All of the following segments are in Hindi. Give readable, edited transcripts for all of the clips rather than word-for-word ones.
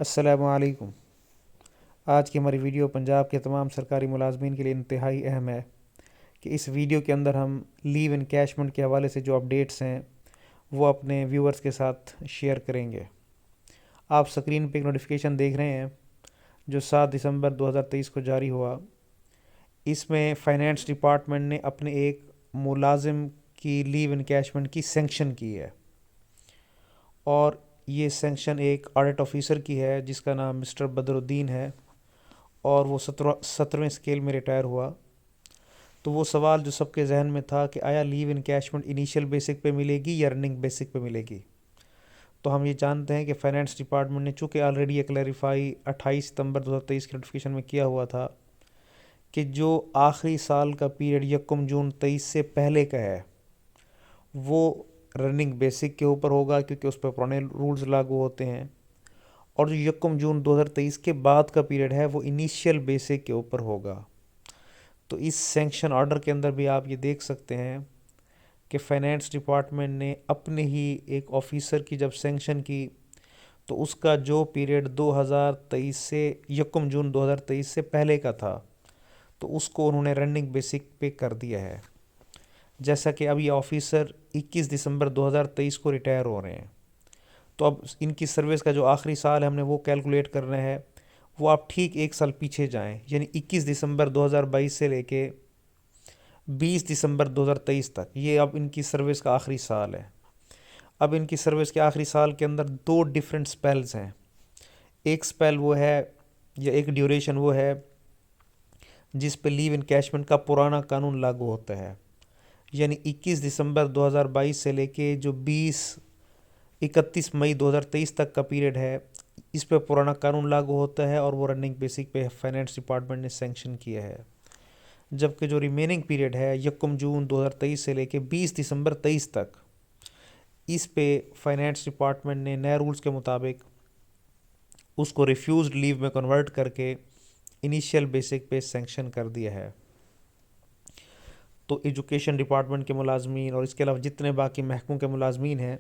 अस्सलामुअलैकुम। आज की हमारी वीडियो पंजाब के तमाम सरकारी मुलाजमीन के लिए इंतहाई अहम है कि इस वीडियो के अंदर हम लीव इनकैशमेंट के हवाले से जो अपडेट्स हैं वो अपने व्यूअर्स के साथ शेयर करेंगे। आप स्क्रीन पे एक नोटिफिकेशन देख रहे हैं जो 7 दिसंबर 2023 को जारी हुआ। इसमें फ़ाइनेंस डिपार्टमेंट ने अपने एक मुलाजिम की लीव इनकैशमेंट की सेंक्शन की है और ये सेंक्शन एक ऑडिट ऑफिसर की है जिसका नाम मिस्टर बदरुद्दीन है और वो 17वें स्केल में रिटायर हुआ। तो वो सवाल जो सबके जहन में था कि आया लीव इनकैशमेंट इनिशियल बेसिक पे मिलेगी या रनिंग बेसिक पे मिलेगी, तो हम ये जानते हैं कि फाइनेंस डिपार्टमेंट ने चूँकि ऑलरेडी ये क्लैरिफाई 28 सितंबर 2023 के नोटिफिकेशन में किया हुआ था कि जो आखिरी साल का पीरियड 1 जून 23 से पहले का है वो रनिंग बेसिक के ऊपर होगा क्योंकि उस पर पुराने रूल्स लागू होते हैं, और जो 1 जून 2023 के बाद का पीरियड है वो इनिशियल बेसिक के ऊपर होगा। तो इस सैंक्शन ऑर्डर के अंदर भी आप ये देख सकते हैं कि फाइनेंस डिपार्टमेंट ने अपने ही एक ऑफिसर की जब सैंक्शन की तो उसका जो पीरियड 2023 से 1 जून 2023 से पहले का था तो उसको उन्होंने रनिंग बेसिक पे कर दिया है। जैसा कि अब ये ऑफिसर 21 दिसंबर 2023 को रिटायर हो रहे हैं, तो अब इनकी सर्विस का जो आखिरी साल है हमने वो कैलकुलेट करना है। वो आप ठीक एक साल पीछे जाएं, यानी 21 दिसंबर 2022 से लेके 20 दिसंबर 2023 तक ये अब इनकी सर्विस का आखिरी साल है। अब इनकी सर्विस के आखिरी साल के अंदर दो डिफरेंट स्पेल्स हैं। एक स्पेल वो है या एक ड्यूरेशन वो है जिस पे लीव इनकैशमेंट का पुराना कानून लागू होता है, यानी 21 दिसंबर 2022 से लेके जो 31 मई 2023 तक का पीरियड है इस पे पुराना कानून लागू होता है और वो रनिंग बेसिक पे फाइनेंस डिपार्टमेंट ने सैंक्शन किया है। जबकि जो रिमेनिंग पीरियड है 1 जून 2023 से लेके 20 दिसंबर 23 तक इस पे फाइनेंस डिपार्टमेंट ने नए रूल्स के मुताबिक उसको रिफ्यूज्ड लीव में कन्वर्ट करके इनिशियल बेसिक पे सैंक्शन कर दिया है। तो एजुकेशन डिपार्टमेंट के मुलाजमीन और इसके अलावा जितने बाकी महकमों के मुलाजमीन हैं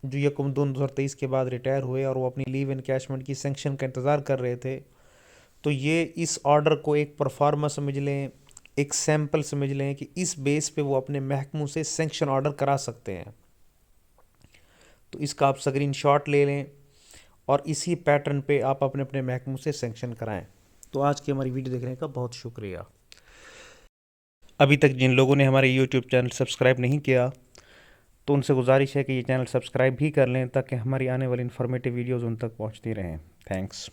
जो 1 जून 2023 के बाद रिटायर हुए और वो अपनी लीव इनकैशमेंट की सैंक्शन का इंतज़ार कर रहे थे, तो ये इस ऑर्डर को एक परफॉर्मा समझ लें, एक सैम्पल समझ लें कि इस बेस पे वो अपने महकमों से सैंक्शन ऑर्डर करा सकते हैं। तो इसका आप स्क्रीन शॉट ले लें और इसी पैटर्न पे आप अपने अपने महकमों से सैंक्शन कराएं। तो आज की हमारी वीडियो देखने का बहुत शुक्रिया। अभी तक जिन लोगों ने हमारे यूट्यूब चैनल सब्सक्राइब नहीं किया तो उनसे गुजारिश है कि ये चैनल सब्सक्राइब भी कर लें ताकि हमारी आने वाली इन्फॉर्मेटिव वीडियोज़ उन तक पहुँचती रहें। थैंक्स।